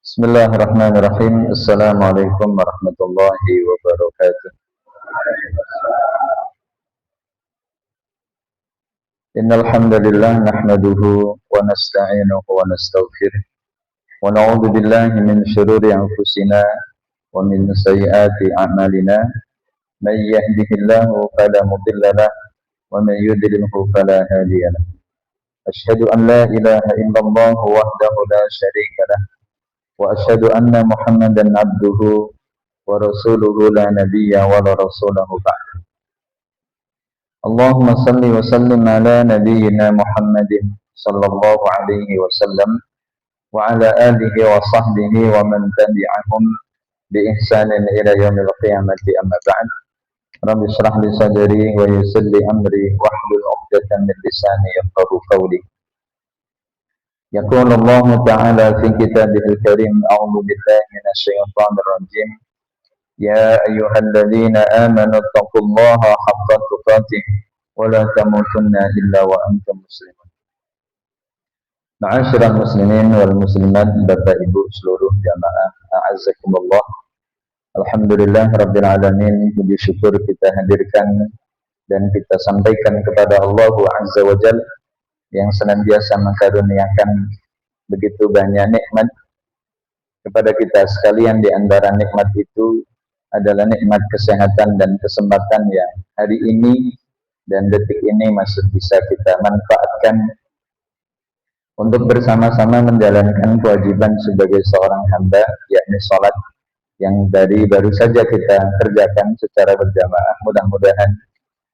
Bismillahirrahmanirrahim. Assalamualaikum warahmatullahi wabarakatuh. Innal hamdalillah nahmaduhu wa nasta'inuhu wa nastaghfiruh wa na'udzu billahi min shururi anfusina wa min sayyiati a'malina. May yahdihillahu fala mudilla lahu wa may yudlilhu fala hadiya lahu. Asyhadu an la ilaha illallah wahdahu la syarika lahu wa asyhadu anna Muhammadan abduhu wa rasuluhu la nabiyya wa la rasulahu ba'd. Allahumma salli wa sallim ala nabiyyina Muhammadin sallallahu alaihi wasallam wa ala alihi wa sahbihi wa man tabi'ahum bi ihsanin ila yaumil qiyamati amma ba'd. Rabbi shrah li sadri wa yassir li amri wahlul 'uqdatam min lisani yafqahu qawli. Yaqulu Allah Ta'ala fi kitabihil karim, a'udzu billahi minasyaitonir rajim. Ya ayyuhalladzina amanu taqullaha haqqa tuqatih wa la tamutunna illa wa antum muslimun. Ma'asyiral muslimin wal muslimat, Bapak Ibu seluruh jamaah, a'azzakumullah. Alhamdulillah rabbil alamin, puji syukur kita hadirkan dan kita sampaikan kepada Allah Azza wa Jalla yang senantiasa mengkaruniakan begitu banyak nikmat kepada kita sekalian. Di antara nikmat itu adalah nikmat kesehatan dan kesempatan yang hari ini dan detik ini masih bisa kita manfaatkan untuk bersama-sama menjalankan kewajiban sebagai seorang hamba, yakni sholat yang baru saja kita kerjakan secara berjamaah. Mudah-mudahan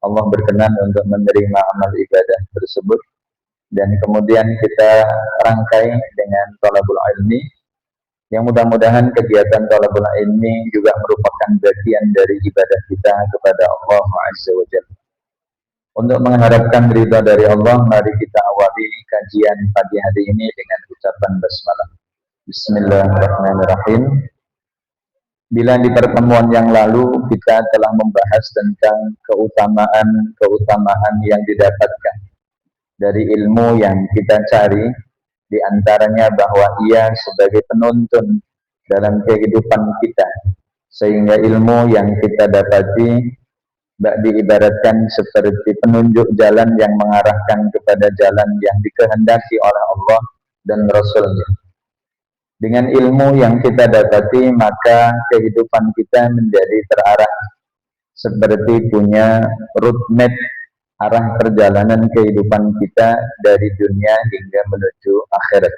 Allah berkenan untuk menerima amal ibadah tersebut. Dan kemudian kita rangkai dengan thalabul ilmi, yang mudah-mudahan kegiatan thalabul ilmi juga merupakan bagian dari ibadah kita kepada Allah Azza wa Jalla. Untuk mengharapkan ridha dari Allah, mari kita awali kajian pagi hari ini dengan ucapan basmalah. Bismillahirrahmanirrahim. Bila di pertemuan yang lalu kita telah membahas tentang keutamaan yang didapatkan dari ilmu yang kita cari, di antaranya bahwa ia sebagai penuntun dalam kehidupan kita, sehingga ilmu yang kita dapati diibaratkan seperti penunjuk jalan yang mengarahkan kepada jalan yang dikehendaki oleh Allah dan Rasul-Nya. Dengan ilmu yang kita dapati, maka kehidupan kita menjadi terarah seperti punya roadmap, arah perjalanan kehidupan kita dari dunia hingga menuju akhirat.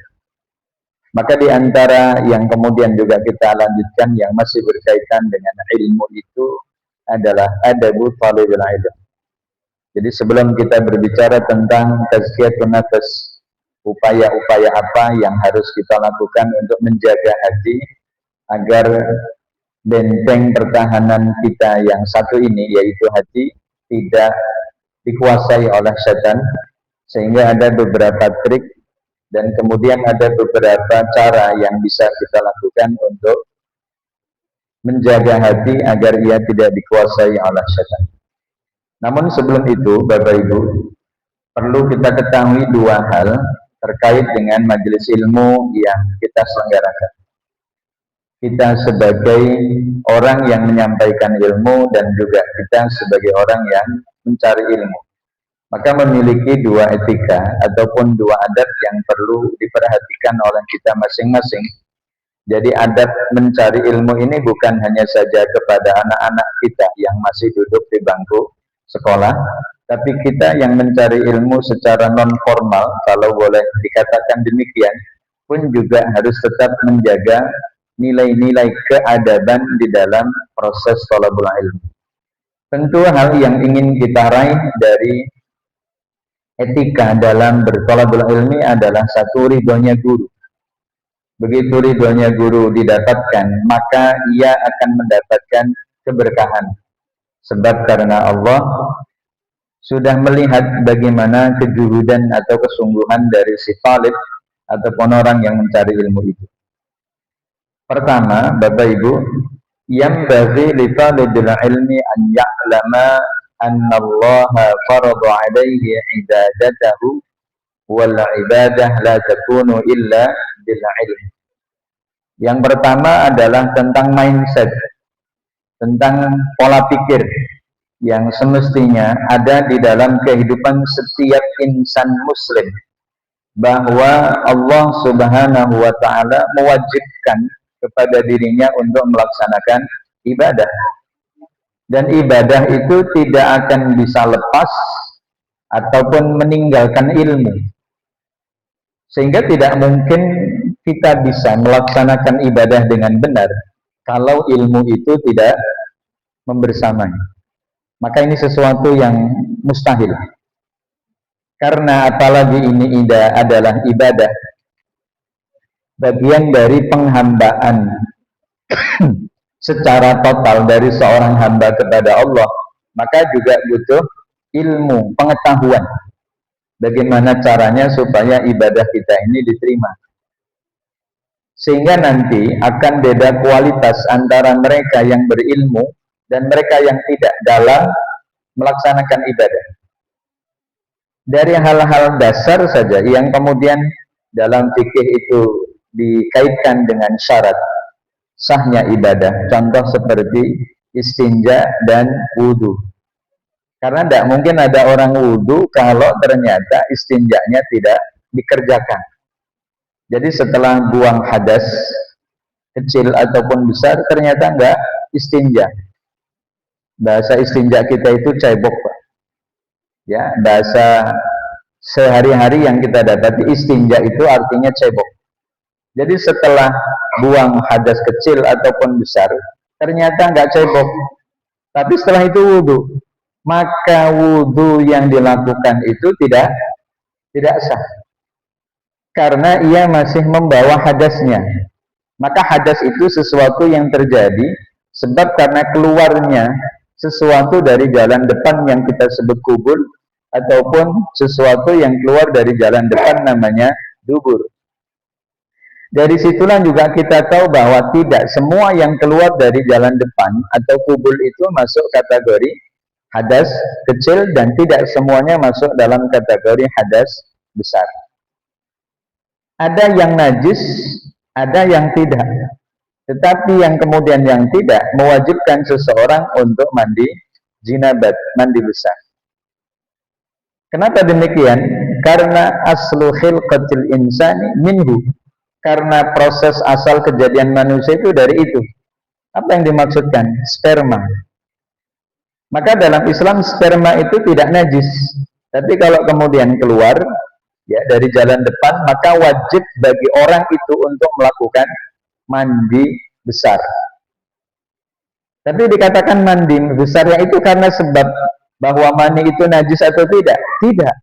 Maka di antara yang kemudian juga kita lanjutkan yang masih berkaitan dengan ilmu itu adalah adabu thalibul ilm. Jadi sebelum kita berbicara tentang tazkiyatun nafs, upaya-upaya apa yang harus kita lakukan untuk menjaga hati agar benteng pertahanan kita yang satu ini, yaitu hati, tidak dikuasai oleh setan, sehingga ada beberapa trik dan kemudian ada beberapa cara yang bisa kita lakukan untuk menjaga hati agar ia tidak dikuasai oleh setan. Namun sebelum itu, Bapak Ibu, perlu kita ketahui dua hal terkait dengan majelis ilmu yang kita selenggarakan. Kita sebagai orang yang menyampaikan ilmu dan juga kita sebagai orang yang mencari ilmu, maka memiliki dua etika ataupun dua adab yang perlu diperhatikan oleh kita masing-masing. Jadi adab mencari ilmu ini bukan hanya saja kepada anak-anak kita yang masih duduk di bangku sekolah, tapi kita yang mencari ilmu secara non formal, kalau boleh dikatakan demikian, pun juga harus tetap menjaga nilai-nilai keadaban di dalam proses thalabul ilmi. Tentu hal yang ingin kita raih dari etika dalam berthalabul ilmi adalah satu, ridhonya guru. Begitu ridhonya guru didapatkan, maka ia akan mendapatkan keberkahan. Sebab karena Allah sudah melihat bagaimana kejuhudan atau kesungguhan dari si talib ataupun orang yang mencari ilmu itu. Pertama, Bapak Ibu, yang bagi li talibil ilmi an ya'lama anna Allah farada alaihi ibadatahu wal ibadah la takunu illa bil ilm. Yang pertama adalah tentang mindset, tentang pola pikir yang semestinya ada di dalam kehidupan setiap insan muslim, bahwa Allah Subhanahu wa ta'ala mewajibkan kepada dirinya untuk melaksanakan ibadah, dan ibadah itu tidak akan bisa lepas ataupun meninggalkan ilmu, sehingga tidak mungkin kita bisa melaksanakan ibadah dengan benar kalau ilmu itu tidak membersamai. Maka ini sesuatu yang mustahil, karena apalagi ini adalah ibadah, bagian dari penghambaan secara total dari seorang hamba kepada Allah, maka juga butuh ilmu, pengetahuan bagaimana caranya supaya ibadah kita ini diterima. Sehingga nanti akan beda kualitas antara mereka yang berilmu dan mereka yang tidak dalam melaksanakan ibadah. Dari hal-hal dasar saja yang kemudian dalam fikih itu dikaitkan dengan syarat sahnya ibadah, contoh seperti istinja dan wudhu. Karena tidak mungkin ada orang wudhu kalau ternyata istinjanya tidak dikerjakan. Jadi setelah buang hadas kecil ataupun besar, ternyata enggak istinja. Bahasa istinja kita itu cebok, Pak. Ya, bahasa sehari-hari yang kita dapati istinja itu artinya cebok. Jadi setelah buang hadas kecil ataupun besar, ternyata enggak cebok. Tapi setelah itu wudhu, maka wudhu yang dilakukan itu tidak sah, karena ia masih membawa hadasnya. Maka hadas itu sesuatu yang terjadi sebab karena keluarnya sesuatu dari jalan depan yang kita sebut kubur, ataupun sesuatu yang keluar dari jalan depan namanya dubur. Dari situlah juga kita tahu bahwa tidak semua yang keluar dari jalan depan atau kubur itu masuk kategori hadas kecil, dan tidak semuanya masuk dalam kategori hadas besar. Ada yang najis, ada yang tidak. Tetapi yang kemudian yang tidak mewajibkan seseorang untuk mandi jinabat, mandi besar. Kenapa demikian? Karena aslu khilqatil insani minhu. Karena proses asal kejadian manusia itu dari itu. Apa yang dimaksudkan? Sperma. Maka dalam Islam sperma itu tidak najis. Tapi kalau kemudian keluar ya dari jalan depan, maka wajib bagi orang itu untuk melakukan mandi besar. Tapi dikatakan mandi besarnya itu karena sebab bahwa mani itu najis atau tidak? Tidak.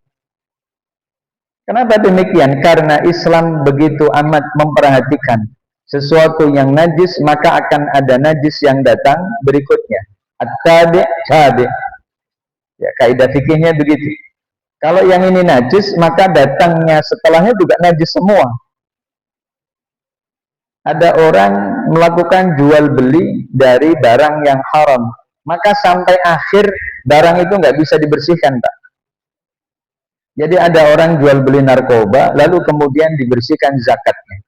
Kenapa demikian? Karena Islam begitu amat memperhatikan sesuatu yang najis, maka akan ada najis yang datang berikutnya. At-tabi' tabi'. Ya, kaidah fikihnya begitu. Kalau yang ini najis, maka datangnya setelahnya juga najis semua. Ada orang melakukan jual beli dari barang yang haram, maka sampai akhir barang itu nggak bisa dibersihkan, Pak. Jadi ada orang jual beli narkoba, lalu kemudian dibersihkan zakatnya.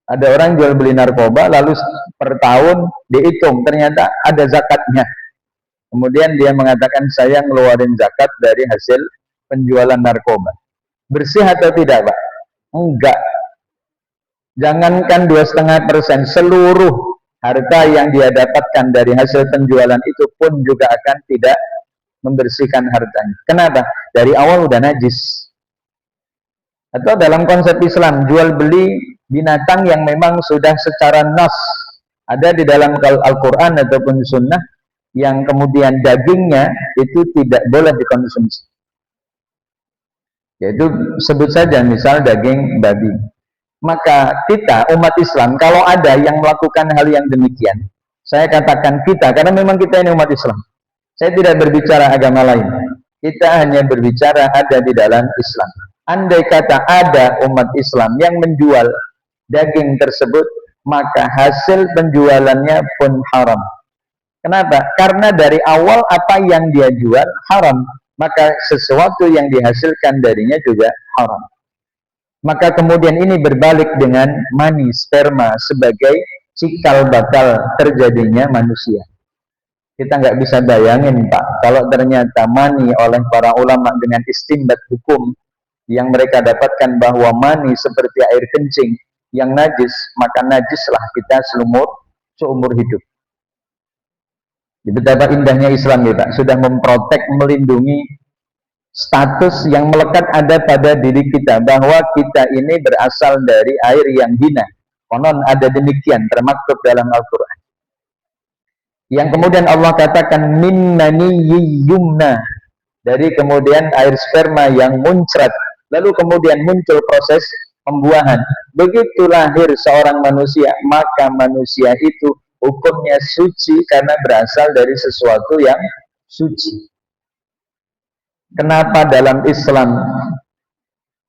Ada orang jual beli narkoba, lalu per tahun dihitung, ternyata ada zakatnya. Kemudian dia mengatakan, saya ngeluarin zakat dari hasil penjualan narkoba. Bersih atau tidak, Pak? Enggak. Jangankan 2,5%, seluruh harta yang dia dapatkan dari hasil penjualan itu pun juga akan tidak membersihkan hartanya. Kenapa? Dari awal udah najis. Atau dalam konsep Islam, jual beli binatang yang memang sudah secara nas ada di dalam Al-Quran ataupun Sunnah, yang kemudian dagingnya itu tidak boleh dikonsumsi. Yaitu sebut saja misal daging babi. Maka kita umat Islam kalau ada yang melakukan hal yang demikian, saya katakan kita, karena memang kita ini umat Islam. Saya tidak berbicara agama lain. Kita hanya berbicara ada di dalam Islam. Andai kata ada umat Islam yang menjual daging tersebut, maka hasil penjualannya pun haram. Kenapa? Karena dari awal apa yang dia jual haram, maka sesuatu yang dihasilkan darinya juga haram. maka kemudian ini berbalik dengan mani, sperma sebagai cikal bakal terjadinya manusia. Kita nggak bisa bayangin Pak, kalau ternyata mani oleh para ulama dengan istinbat hukum yang mereka dapatkan bahwa mani seperti air kencing yang najis, maka najislah kita seumur hidup. Betapa indahnya Islam ya Pak, sudah memprotek, melindungi status yang melekat ada pada diri kita, bahwa kita ini berasal dari air yang hina. Konon ada demikian termaktub dalam Al-Quran. Yang kemudian Allah katakan min maniyyin yumna, dari kemudian air sperma yang muncrat, lalu kemudian muncul proses pembuahan. Begitu lahir seorang manusia, maka manusia itu hukumnya suci karena berasal dari sesuatu yang suci. Kenapa dalam Islam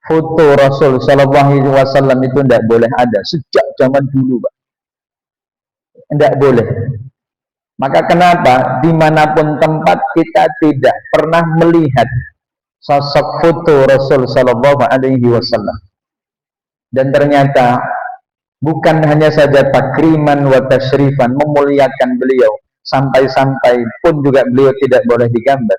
foto Rasul Shallallahu Alaihi Wasallam itu tidak boleh ada sejak zaman dulu, Pak? Tidak boleh. Maka kenapa dimanapun tempat kita tidak pernah melihat sosok foto Rasul Shallallahu Alaihi Wasallam? Dan ternyata bukan hanya saja takriman wa tasyrifan, memuliakan beliau, sampai-sampai pun juga beliau tidak boleh digambar.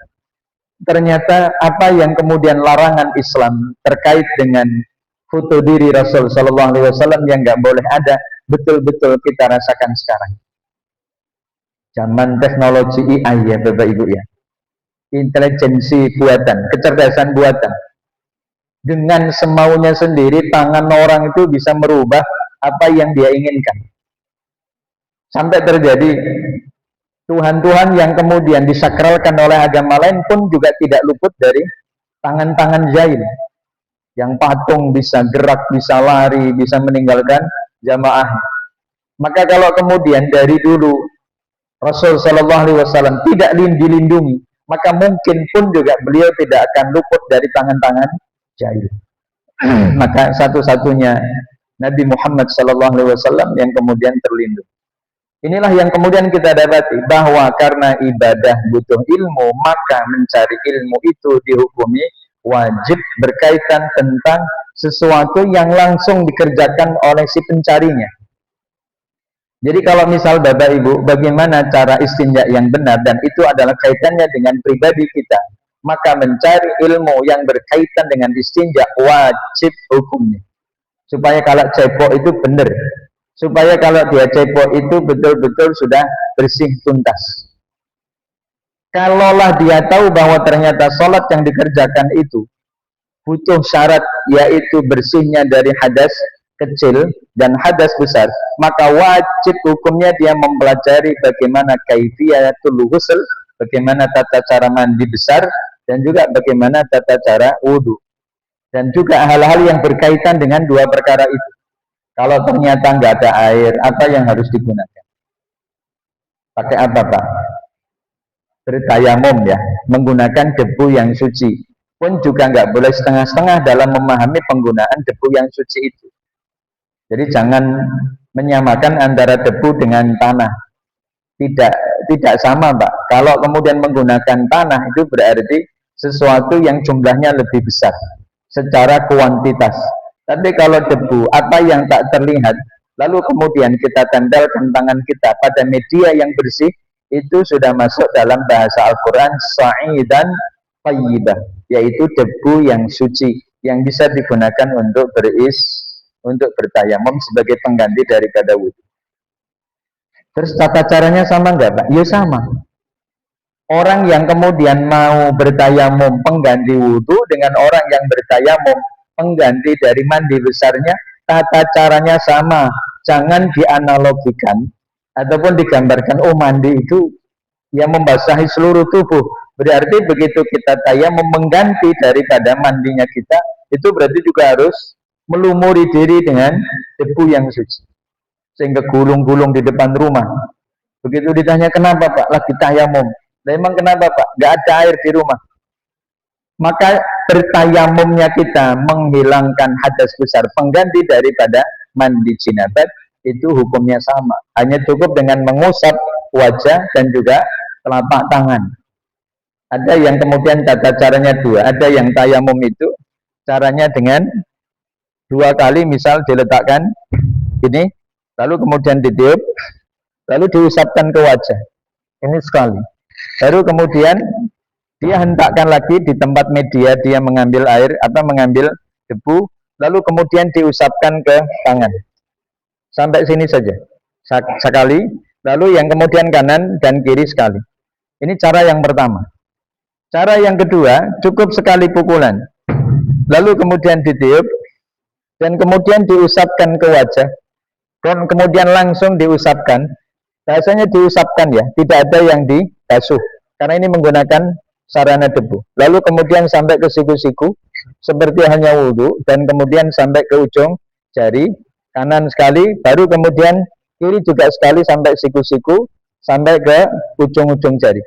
Ternyata apa yang kemudian larangan Islam terkait dengan foto diri Rasul Shallallahu Alaihi Wasallam yang nggak boleh ada, betul-betul kita rasakan sekarang. Zaman teknologi AI ya Bapak Ibu ya, intelijensi buatan, kecerdasan buatan, dengan semaunya sendiri tangan orang itu bisa merubah apa yang dia inginkan. Sampai terjadi Tuhan-Tuhan yang kemudian disakralkan oleh agama lain pun juga tidak luput dari tangan-tangan jahil. Yang patung bisa gerak, bisa lari, bisa meninggalkan jamaah. Maka kalau kemudian dari dulu Rasul Shallallahu Alaihi Wasallam tidak dilindungi, maka mungkin pun juga beliau tidak akan luput dari tangan-tangan jahil. Maka satu-satunya Nabi Muhammad Shallallahu Alaihi Wasallam yang kemudian terlindung. Inilah yang kemudian kita dapati, bahwa karena ibadah butuh ilmu, maka mencari ilmu itu dihukumi wajib berkaitan tentang sesuatu yang langsung dikerjakan oleh si pencarinya. Jadi kalau misal Bapak Ibu, bagaimana cara istinja yang benar, dan itu adalah kaitannya dengan pribadi kita, maka mencari ilmu yang berkaitan dengan istinja wajib hukumnya. Supaya kalau cepok itu benar, supaya kalau dia cepok itu betul-betul sudah bersih tuntas. Kalaulah dia tahu bahwa ternyata sholat yang dikerjakan itu butuh syarat, yaitu bersihnya dari hadas kecil dan hadas besar, maka wajib hukumnya dia mempelajari bagaimana kaifiyatul ghusl, bagaimana tata cara mandi besar, dan juga bagaimana tata cara wudhu, dan juga hal-hal yang berkaitan dengan dua perkara itu. Kalau ternyata nggak ada air, apa yang harus digunakan? Pakai apa Pak? Bertayamum ya, menggunakan debu yang suci. Pun juga nggak boleh setengah-setengah dalam memahami penggunaan debu yang suci itu. Jadi jangan menyamakan antara debu dengan tanah. Tidak sama Pak. Kalau kemudian menggunakan tanah itu berarti sesuatu yang jumlahnya lebih besar secara kuantitas. Tapi kalau debu, apa yang tak terlihat, lalu kemudian kita tempelkan tangan kita pada media yang bersih, itu sudah masuk dalam bahasa Al-Quran sa'idan thayyibah, yaitu debu yang suci yang bisa digunakan untuk bertayamum sebagai pengganti daripada wudhu. Terus tata caranya sama enggak Pak? Ya sama. Orang yang kemudian mau bertayamum pengganti wudhu dengan orang yang bertayamum pengganti dari mandi besarnya, tata caranya sama. Jangan dianalogikan ataupun digambarkan, oh mandi itu yang membasahi seluruh tubuh. Berarti begitu kita tayamum mengganti daripada mandinya kita, itu berarti juga harus melumuri diri dengan debu yang suci, sehingga gulung-gulung di depan rumah. Begitu ditanya kenapa Pak, lagi tayamum. Memang kenapa Pak? Gak ada air di rumah. Maka bertayamumnya kita menghilangkan hadas besar, pengganti daripada mandi jinabat, itu hukumnya sama. Hanya cukup dengan mengusap wajah dan juga telapak tangan. Ada yang kemudian tata caranya dua. Ada yang tayamum itu caranya dengan 2 kali misal diletakkan ini, lalu kemudian ditiup, lalu diusapkan ke wajah. Ini sekali. Baru kemudian dia hentakkan lagi di tempat media, dia mengambil air atau mengambil debu, lalu kemudian diusapkan ke tangan. Sampai sini saja. Sekali, lalu yang kemudian kanan dan kiri sekali. Ini cara yang pertama. Cara yang kedua, cukup sekali pukulan. Lalu kemudian ditiup dan kemudian diusapkan ke wajah. Dan kemudian langsung diusapkan. Bahasanya diusapkan ya, tidak ada yang dibasuh. Karena ini menggunakan sarana debu. Lalu kemudian sampai ke siku-siku seperti hanya wudhu, dan kemudian sampai ke ujung jari kanan sekali, baru kemudian kiri juga sekali sampai siku-siku sampai ke ujung-ujung jari.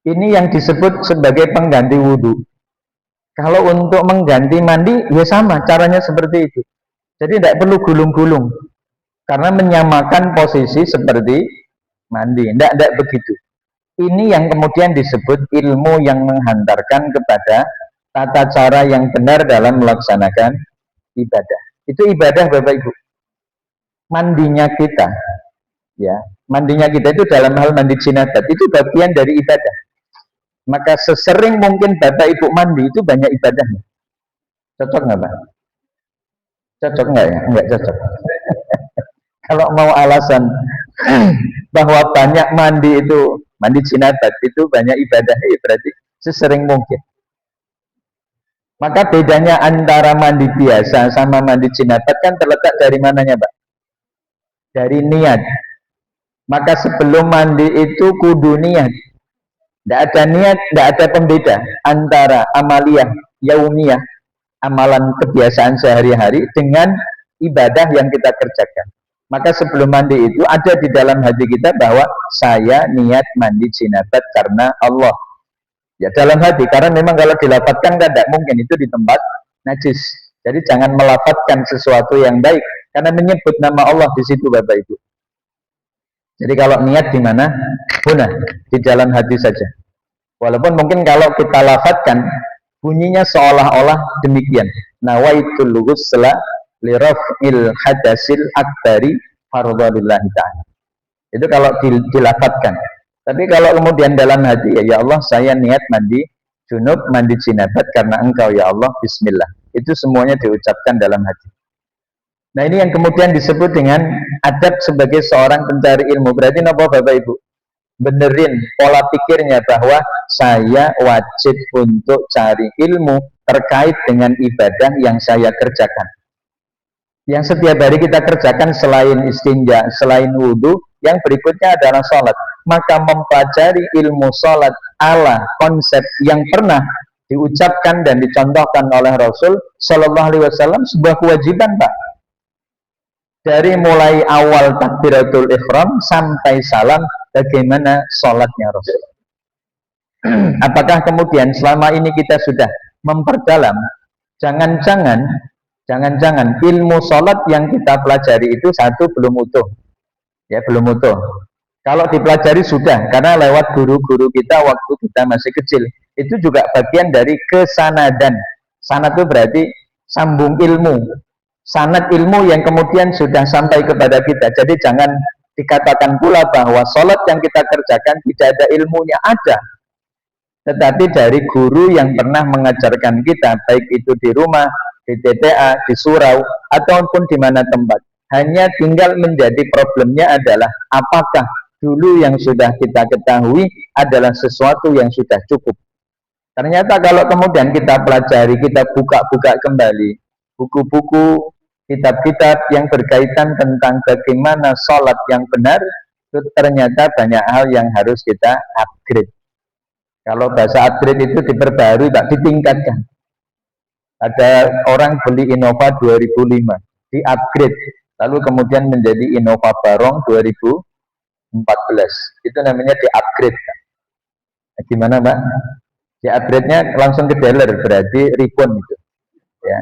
Ini yang disebut sebagai pengganti wudhu. Kalau untuk mengganti mandi ya sama caranya seperti itu. Jadi tidak perlu gulung-gulung karena menyamakan posisi seperti mandi. Tidak begitu. Ini yang kemudian disebut ilmu yang menghantarkan kepada tata cara yang benar dalam melaksanakan ibadah. Itu ibadah Bapak Ibu. Mandinya kita, ya, mandinya kita itu dalam hal mandi jinabat itu bagian dari ibadah. Maka sesering mungkin Bapak Ibu mandi itu banyak ibadahnya. Cocok nggak Pak? Cocok nggak ya? Nggak cocok. Kalau mau alasan bahwa banyak mandi itu, mandi jinabat itu banyak ibadahnya, berarti sesering mungkin. Maka bedanya antara mandi biasa sama mandi jinabat kan terletak dari mananya Pak? Dari niat. Maka sebelum mandi itu kudu niat. Tidak ada niat, tidak ada pembeda antara amaliyah yaumiyah, amalan kebiasaan sehari-hari, dengan ibadah yang kita kerjakan. Maka sebelum mandi itu ada di dalam hati kita bahwa saya niat mandi jinabat karena Allah. Ya dalam hati, karena memang kalau dilapatkan kan tidak mungkin, itu di tempat najis. Jadi jangan melapatkan sesuatu yang baik karena menyebut nama Allah di situ Bapak Ibu. Jadi kalau niat di mana? Huna, di dalam hati saja. Walaupun mungkin kalau kita lafadzkan bunyinya seolah-olah demikian. Nawaitul ghusla li raf'il hadasil akbari fardhalillahi ta'ala. Itu kalau dilafadzkan. Tapi kalau kemudian dalam hati, ya Allah saya niat mandi junub, mandi jinabat karena Engkau ya Allah, bismillah. Itu semuanya diucapkan dalam hati. Nah ini yang kemudian disebut dengan adab sebagai seorang pencari ilmu. Berarti apa Bapak Ibu? Benerin pola pikirnya bahwa saya wajib untuk cari ilmu terkait dengan ibadah yang saya kerjakan. Yang setiap hari kita kerjakan selain istinja, selain wudhu, yang berikutnya adalah sholat. Maka mempelajari ilmu sholat ala konsep yang pernah diucapkan dan dicontohkan oleh Rasul Shallallahu Alaihi Wasallam sebuah kewajiban Pak. Dari mulai awal takbiratul ihram sampai salam, bagaimana sholatnya Rasul. Apakah kemudian selama ini kita sudah memperdalam? Jangan-jangan ilmu sholat yang kita pelajari itu satu belum utuh. Ya belum utuh. Kalau dipelajari sudah, karena lewat guru-guru kita waktu kita masih kecil. Itu juga bagian dari kesanadan. Sanad itu berarti sambung ilmu. Sanad ilmu yang kemudian sudah sampai kepada kita. Jadi jangan dikatakan pula bahwa sholat yang kita kerjakan tidak ada ilmunya, ada. Tetapi dari guru yang pernah mengajarkan kita, baik itu di rumah, di TTA, di surau, ataupun di mana tempat. Hanya tinggal menjadi problemnya adalah apakah dulu yang sudah kita ketahui adalah sesuatu yang sudah cukup. Ternyata kalau kemudian kita pelajari, kita buka-buka kembali buku-buku, kitab-kitab yang berkaitan tentang bagaimana sholat yang benar, itu ternyata banyak hal yang harus kita upgrade. Kalau bahasa upgrade itu diperbarui, tak ditingkatkan. Ada orang beli Innova 2005, di-upgrade, lalu kemudian menjadi Innova Barong 2014. Itu namanya di-upgrade. Nah, gimana Mbak? Di-upgrade-nya langsung ke dealer, berarti refund itu. Ya.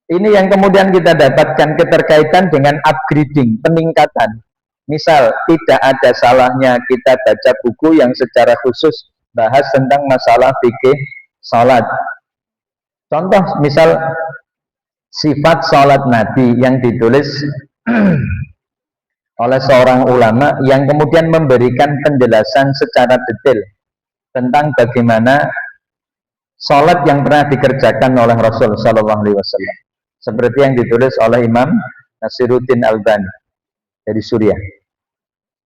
Ini yang kemudian kita dapatkan keterkaitan dengan upgrading, peningkatan. Misal, tidak ada salahnya kita baca buku yang secara khusus bahas tentang masalah fikih salat. Contoh misal sifat salat Nabi yang ditulis oleh seorang ulama yang kemudian memberikan penjelasan secara detail tentang bagaimana salat yang pernah dikerjakan oleh Rasul Sallallahu Alaihi Wasallam, seperti yang ditulis oleh Imam Nasiruddin Albani dari Suriah.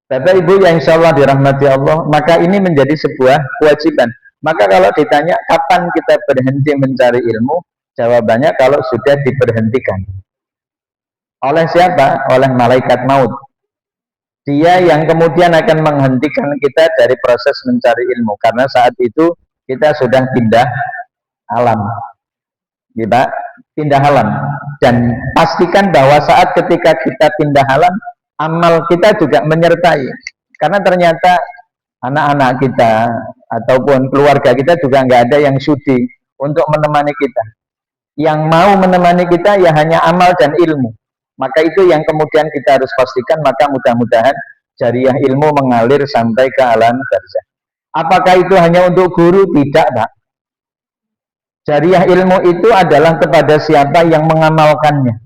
Bapak Ibu yang insya Allah dirahmati Allah, maka ini menjadi sebuah kewajiban. Maka kalau ditanya kapan kita berhenti mencari ilmu, jawabannya kalau sudah diberhentikan. Oleh siapa? Oleh malaikat maut. Dia yang kemudian akan menghentikan kita dari proses mencari ilmu, karena saat itu kita sudah pindah alam. Kita pindah alam. Dan pastikan bahwa saat ketika kita pindah alam, amal kita juga menyertai. Karena ternyata anak-anak kita ataupun keluarga kita juga nggak ada yang sudi untuk menemani kita. Yang mau menemani kita ya hanya amal dan ilmu. Maka itu yang kemudian kita harus pastikan, maka mudah-mudahan jariah ilmu mengalir sampai ke alam barzakh. Apakah itu hanya untuk guru? Tidak, Pak. Jariah ilmu itu adalah kepada siapa yang mengamalkannya.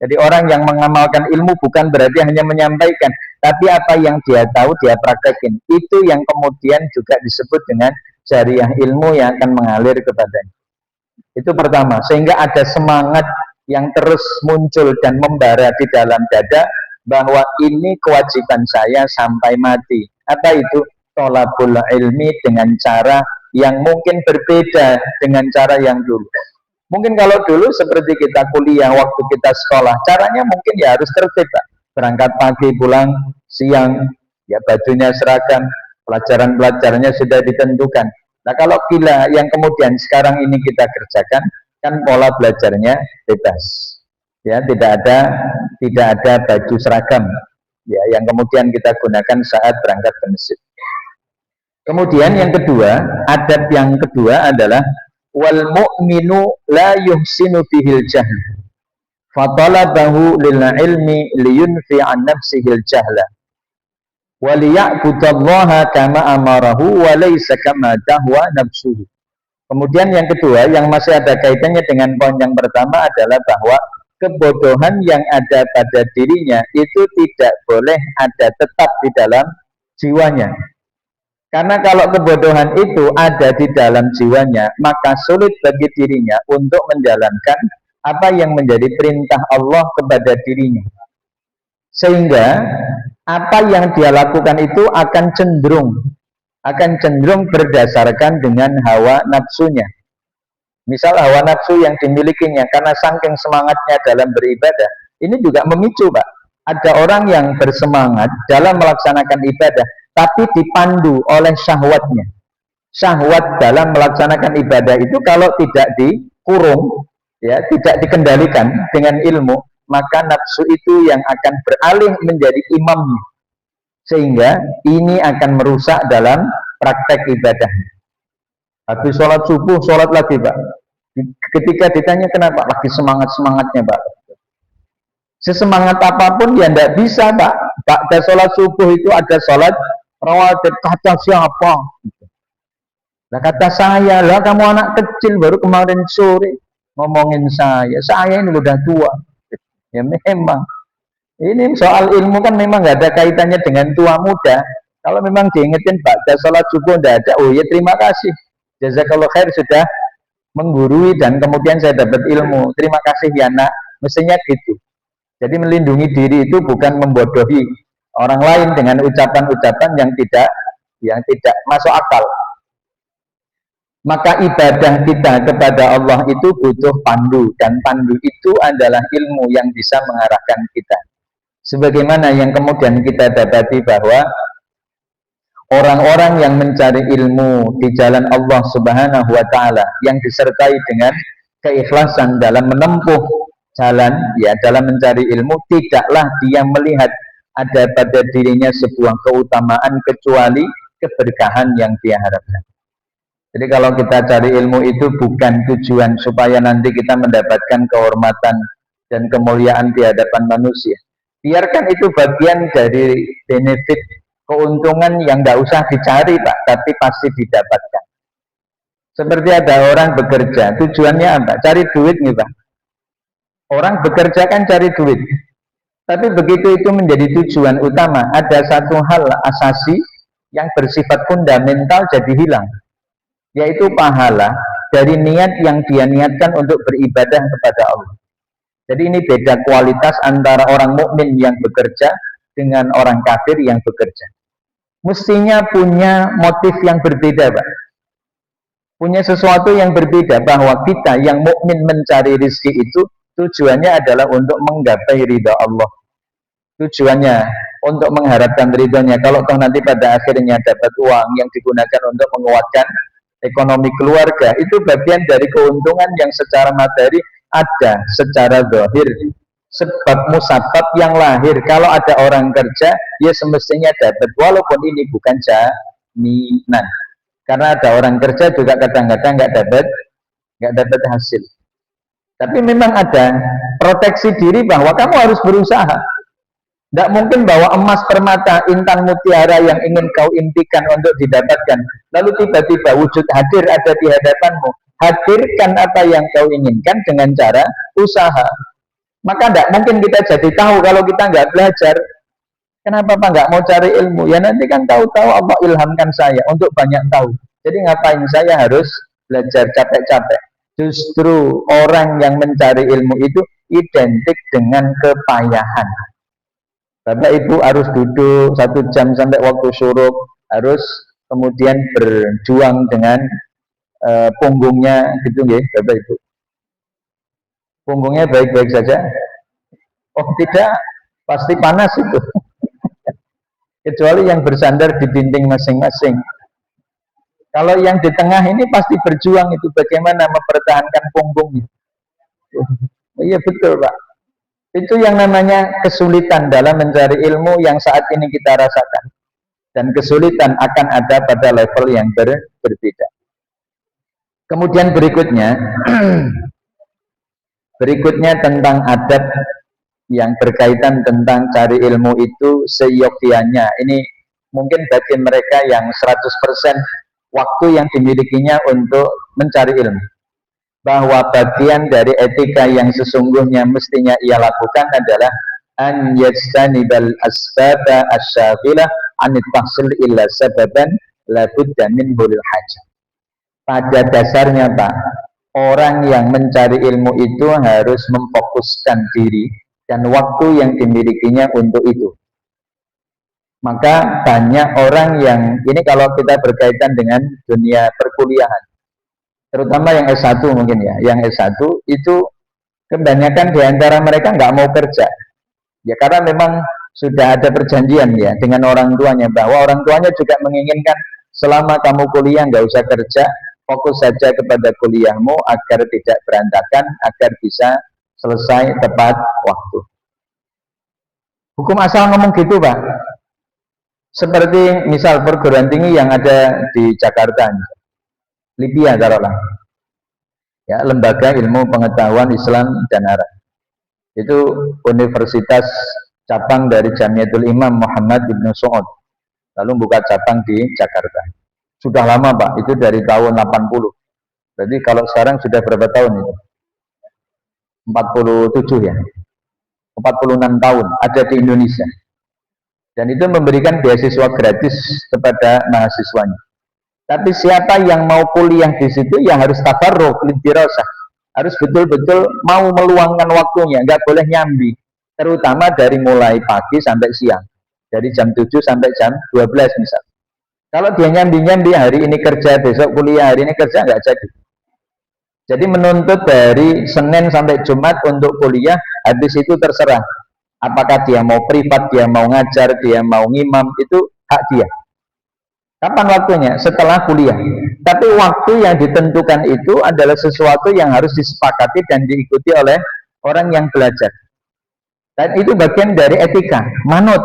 Jadi orang yang mengamalkan ilmu bukan berarti hanya menyampaikan, tapi apa yang dia tahu dia praktekin. Itu yang kemudian juga disebut dengan jariah ilmu yang akan mengalir kepadanya. Itu pertama, sehingga ada semangat yang terus muncul dan membara di dalam dada bahwa ini kewajiban saya sampai mati. Apa itu? Thalabul ilmi dengan cara yang mungkin berbeda dengan cara yang dulu. Mungkin kalau dulu seperti kita kuliah, waktu kita sekolah, caranya mungkin ya harus tertib, Pak. Berangkat pagi, pulang siang, ya bajunya seragam, pelajaran-pelajarannya sudah ditentukan. Nah kalau gila yang kemudian sekarang ini kita kerjakan, kan pola belajarnya bebas. Ya, tidak ada baju seragam. Ya, yang kemudian kita gunakan saat berangkat ke masjid. Kemudian yang kedua, adab yang kedua adalah wal mu'minu la yuhsinu bihil jahl fatalabahu lil ilmi liyunfi an nafsihil jahla wa liya'budallaha kama amarahu wa laysa kama dahwa nafsuhu. Kemudian yang kedua yang masih ada kaitannya dengan poin yang pertama adalah bahwa kebodohan yang ada pada dirinya itu tidak boleh ada tetap di dalam jiwanya. Karena kalau kebodohan itu ada di dalam jiwanya, maka sulit bagi dirinya untuk menjalankan apa yang menjadi perintah Allah kepada dirinya. Sehingga apa yang dia lakukan itu akan cenderung berdasarkan dengan hawa nafsunya. Misal hawa nafsu yang dimilikinya karena saking semangatnya dalam beribadah, ini juga memicu, Pak. Ada orang yang bersemangat dalam melaksanakan ibadah, tapi dipandu oleh syahwatnya. Syahwat dalam melaksanakan ibadah itu kalau tidak dikurung, ya, tidak dikendalikan dengan ilmu, maka nafsu itu yang akan beralih menjadi imamnya. Sehingga ini akan merusak dalam praktek ibadah. Habis sholat subuh, sholat lagi, Pak. Ketika ditanya kenapa, lagi semangat-semangatnya, Pak. Sesemangat apapun ya tidak bisa, Pak. Pada sholat subuh itu ada sholat rawatib, kata siapa? Nah, kata saya, lah kamu anak kecil baru kemarin sore ngomongin saya ini udah tua. Ya memang. Ini soal ilmu kan memang nggak ada kaitannya dengan tua muda. Kalau memang diingetin pada sholat subuh tidak ada, oh ya terima kasih. Jazakallah khair sudah menggurui dan kemudian saya dapat ilmu. Terima kasih ya nak. Mestinya gitu. Jadi melindungi diri itu bukan membodohi orang lain dengan ucapan-ucapan yang tidak masuk akal. Maka ibadah kita kepada Allah itu butuh pandu, dan pandu itu adalah ilmu yang bisa mengarahkan kita. Sebagaimana yang kemudian kita dapati bahwa orang-orang yang mencari ilmu di jalan Allah Subhanahu wa taala yang disertai dengan keikhlasan dalam menempuh jalan, ya, dalam mencari ilmu, tidaklah dia melihat ada pada dirinya sebuah keutamaan kecuali keberkahan yang dia harapkan. Jadi kalau kita cari ilmu itu bukan tujuan supaya nanti kita mendapatkan kehormatan dan kemuliaan di hadapan manusia. Biarkan itu bagian dari benefit, keuntungan yang tidak usah dicari, Pak, tapi pasti didapatkan. Seperti ada orang bekerja, tujuannya apa? Cari duit nih Pak. Orang bekerja kan cari duit. Tapi begitu itu menjadi tujuan utama, ada satu hal asasi yang bersifat fundamental jadi hilang, yaitu pahala dari niat yang dia niatkan untuk beribadah kepada Allah. Jadi ini beda kualitas antara orang mukmin yang bekerja dengan orang kafir yang bekerja. Mestinya punya motif yang berbeda, Pak. Punya sesuatu yang berbeda, bahwa kita yang mukmin mencari rezeki itu tujuannya adalah untuk menggapai ridha Allah. Tujuannya untuk mengharapkan ridhonya. Kalau toh nanti pada akhirnya dapat uang yang digunakan untuk menguatkan ekonomi keluarga, itu bagian dari keuntungan yang secara materi ada secara zahir. Sebab musabab yang lahir, kalau ada orang kerja, ya semestinya dapat, walaupun ini bukan jaminan. Karena ada orang kerja juga kadang-kadang nggak dapat hasil. Tapi memang ada proteksi diri bahwa kamu harus berusaha. Tidak mungkin bahwa emas, permata, intan, mutiara yang ingin kau impikan untuk didapatkan, lalu tiba-tiba wujud hadir ada di hadapanmu. Hadirkan apa yang kau inginkan dengan cara usaha. Maka tidak mungkin kita jadi tahu kalau kita nggak belajar. Kenapa Pak nggak mau cari ilmu? Ya nanti kan tahu-tahu Allah ilhamkan saya untuk banyak tahu. Jadi ngapain saya harus belajar capek-capek? Justru orang yang mencari ilmu itu identik dengan kepayahan. Bapak Ibu harus duduk 1 jam sampai waktu syuruk, harus kemudian berjuang dengan punggungnya, gitu nggih, Bapak Ibu. Punggungnya baik-baik saja? Oh tidak, pasti panas itu. Kecuali yang bersandar di dinding masing-masing. Kalau yang di tengah ini pasti berjuang itu bagaimana mempertahankan punggungnya. Iya betul Pak. Itu yang namanya kesulitan dalam mencari ilmu yang saat ini kita rasakan. Dan kesulitan akan ada pada level yang berbeda. Kemudian berikutnya tentang adab yang berkaitan tentang cari ilmu itu seyogyanya. Ini mungkin bagi mereka yang 100% waktu yang dimilikinya untuk mencari ilmu. Bahwa bagian dari etika yang sesungguhnya mestinya ia lakukan adalah an yastanibal asbaba asyafilah anit tahsil illa sababan la budda minhu lil hajah. Pada dasarnya Pak, orang yang mencari ilmu itu harus memfokuskan diri dan waktu yang dimilikinya untuk itu. Maka banyak orang yang, ini kalau kita berkaitan dengan dunia perkuliahan, terutama yang S1 mungkin ya, yang S1 itu kebanyakan di antara mereka nggak mau kerja. Ya karena memang sudah ada perjanjian ya dengan orang tuanya, bahwa orang tuanya juga menginginkan selama kamu kuliah nggak usah kerja, fokus saja kepada kuliahmu agar tidak berantakan, agar bisa selesai tepat waktu. Hukum asal ngomong gitu Pak. Seperti misal perguruan tinggi yang ada di Jakarta, Libya taruhlah, ya, Lembaga Ilmu Pengetahuan Islam dan Arab. Itu universitas cabang dari Jamiatul Imam Muhammad Ibn Saud, lalu buka cabang di Jakarta. Sudah lama Pak, itu dari tahun 80. Jadi kalau sekarang sudah berapa tahun itu? 47 ya, 46 tahun ada di Indonesia. Dan itu memberikan beasiswa gratis kepada mahasiswanya. Tapi siapa yang mau kuliah di situ ya harus tabarruk, lidirasah. Harus betul-betul mau meluangkan waktunya, nggak boleh nyambi. Terutama dari mulai pagi sampai siang. Dari jam 7 sampai jam 12 misal. Kalau dia nyambi-nyambi, hari ini kerja, besok kuliah, hari ini kerja, nggak jadi. Jadi menuntut dari Senin sampai Jumat untuk kuliah, habis itu terserah. Apakah dia mau privat, dia mau ngajar, dia mau ngimam, itu hak dia. Kapan waktunya? Setelah kuliah. Tapi waktu yang ditentukan itu adalah sesuatu yang harus disepakati dan diikuti oleh orang yang belajar. Dan itu bagian dari etika, manut.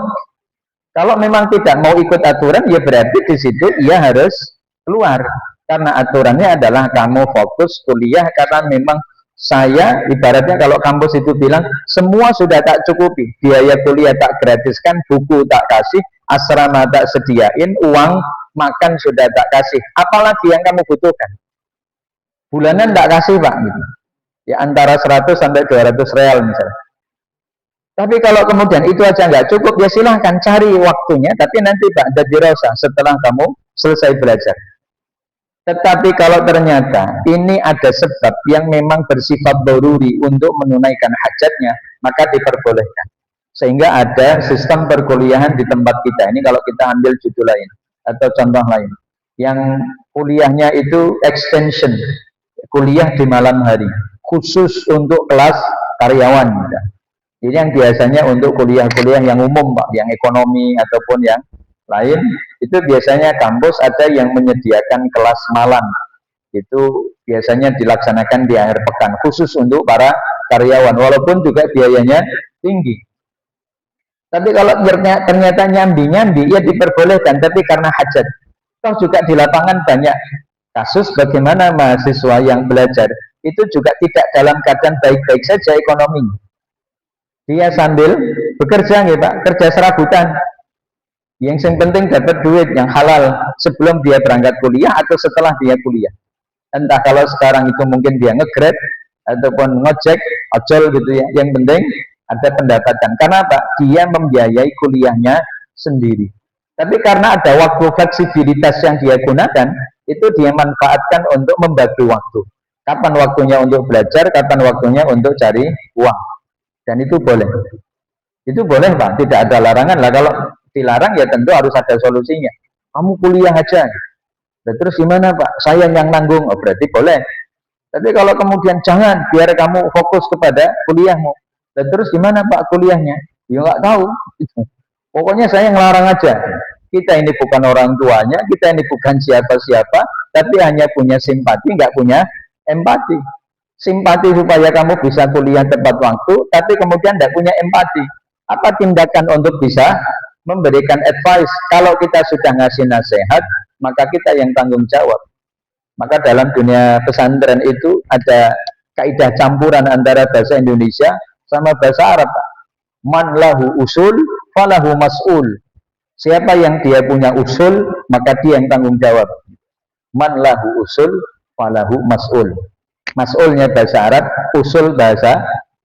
Kalau memang tidak mau ikut aturan, ya berarti di situ ia harus keluar. Karena aturannya adalah kamu fokus kuliah, karena memang saya, ibaratnya kalau kampus itu bilang, semua sudah tak cukupi, biaya kuliah tak gratiskan, buku tak kasih, asrama tak sediain, uang makan sudah tak kasih, apalagi yang kamu butuhkan. Bulanan tak kasih Pak gitu. Ya antara 100 sampai 200 real misalnya. Tapi kalau kemudian itu aja nggak cukup, ya silahkan cari waktunya, tapi nanti Pak ada dirasa setelah kamu selesai belajar. Tetapi kalau ternyata ini ada sebab yang memang bersifat daruri untuk menunaikan hajatnya, maka diperbolehkan. Sehingga ada sistem perkuliahan di tempat kita. Ini kalau kita ambil judul lain atau contoh lain. Yang kuliahnya itu extension, kuliah di malam hari, khusus untuk kelas karyawan. Ini yang biasanya untuk kuliah-kuliah yang umum Pak, yang ekonomi ataupun yang lain, itu biasanya kampus ada yang menyediakan kelas malam. Itu biasanya dilaksanakan di akhir pekan, khusus untuk para karyawan, walaupun juga biayanya tinggi. Tapi kalau ternyata nyambi-nyambi, ya diperbolehkan, tapi karena hajat. Toh juga di lapangan banyak kasus bagaimana mahasiswa yang belajar itu juga tidak dalam keadaan baik-baik saja ekonominya. Dia sambil bekerja nih Pak, kerja serabutan. Yang penting dapat duit yang halal sebelum dia berangkat kuliah atau setelah dia kuliah. Entah kalau sekarang itu mungkin dia nge-grab ataupun ngojek, ojol gitu ya. Yang penting ada pendapatan. Karena Pak, dia membiayai kuliahnya sendiri. Tapi karena ada waktu fleksibilitas yang dia gunakan, itu dia manfaatkan untuk membagi waktu. Kapan waktunya untuk belajar, kapan waktunya untuk cari uang. Dan itu boleh. Itu boleh Pak, tidak ada larangan lah. Kalau dilarang ya tentu harus ada solusinya. Kamu kuliah aja. Nah, terus gimana Pak? Saya yang nanggung. Oh, berarti boleh. Tapi kalau kemudian jangan, biar kamu fokus kepada kuliahmu. Nah, terus gimana Pak kuliahnya? Ya nggak tahu. Pokoknya saya ngelarang aja. Kita ini bukan orang tuanya, kita ini bukan siapa-siapa, tapi hanya punya simpati, nggak punya empati. Simpati supaya kamu bisa kuliah tepat waktu, tapi kemudian tidak punya empati. Apa tindakan untuk bisa memberikan advice? Kalau kita sudah ngasih nasihat, maka kita yang tanggung jawab. Maka dalam dunia pesantren itu ada kaidah campuran antara bahasa Indonesia sama bahasa Arab. Man lahu usul, falahu mas'ul. Siapa yang dia punya usul, maka dia yang tanggung jawab. Man lahu usul, falahu mas'ul. Mas'ulnya bahasa Arab, usul bahasa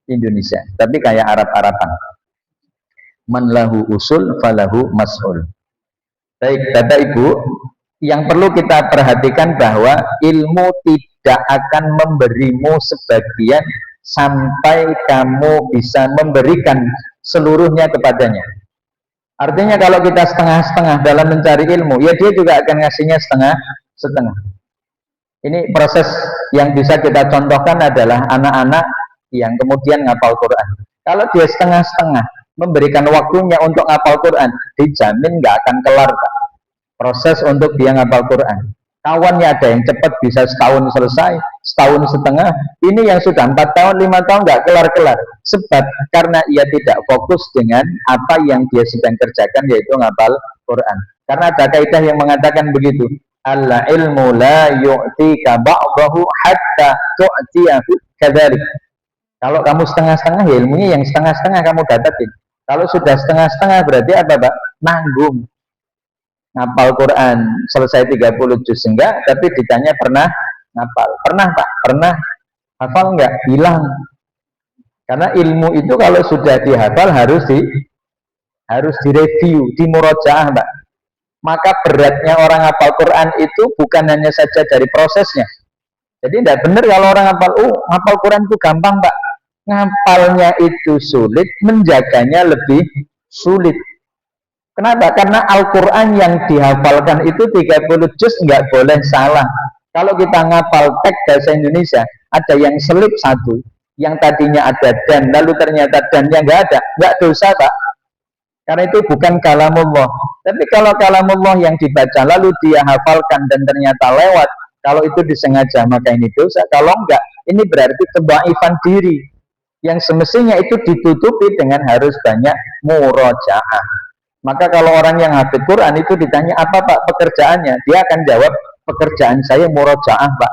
Indonesia. Tapi kayak Arab-Araban. Man lahu usul, falahu mas'ul. Baik, Bapak Ibu, yang perlu kita perhatikan bahwa ilmu tidak akan memberimu sebagian sampai kamu bisa memberikan seluruhnya kepadanya. Artinya kalau kita setengah-setengah dalam mencari ilmu, ya dia juga akan ngasihnya setengah-setengah. Ini proses yang bisa kita contohkan adalah anak-anak yang kemudian ngapal Quran. Kalau dia setengah-setengah memberikan waktunya untuk ngapal Quran, dijamin nggak akan kelar Pak. Proses untuk dia ngapal Quran. Kawannya ada yang cepat bisa setahun selesai, setahun setengah. Ini yang sudah 4 tahun, 5 tahun nggak kelar-kelar. Sebab karena ia tidak fokus dengan apa yang dia sedang kerjakan, yaitu ngapal Quran. Karena ada kaidah yang mengatakan begitu. Alla ilmu la yu'tika ba'dahu hatta tu'tiyahu kadzalik. Kalau kamu setengah-setengah, ya ilmunya yang setengah-setengah kamu dapetin. Kalau sudah setengah-setengah berarti apa Pak? Nanggung. Ngapal Quran selesai 30 juz enggak, tapi ditanya pernah ngapal. Pernah Pak? Pernah hafal enggak? Hilang. Karena ilmu itu kalau sudah dihafal harus direview, dimurojaah Pak. Maka beratnya orang hafal Quran itu bukan hanya saja dari prosesnya. Jadi tidak benar kalau orang hafal Quran itu gampang Pak. Ngapalnya itu sulit, menjaganya lebih sulit. Kenapa? Karena Al-Quran yang dihafalkan itu 30 juz nggak boleh salah. Kalau kita ngapal teks bahasa Indonesia, ada yang selip satu, yang tadinya ada dan, lalu ternyata dannya nggak ada, nggak dosa Pak. Karena itu bukan kalamullah. Tapi kalau kalamullah yang dibaca lalu dia hafalkan dan ternyata lewat, kalau itu disengaja maka ini dosa. Kalau enggak, ini berarti kebaifan diri yang semestinya itu ditutupi dengan harus banyak murojaah. Maka kalau orang yang hafid Quran itu ditanya apa Pak pekerjaannya, dia akan jawab pekerjaan saya murojaah Pak.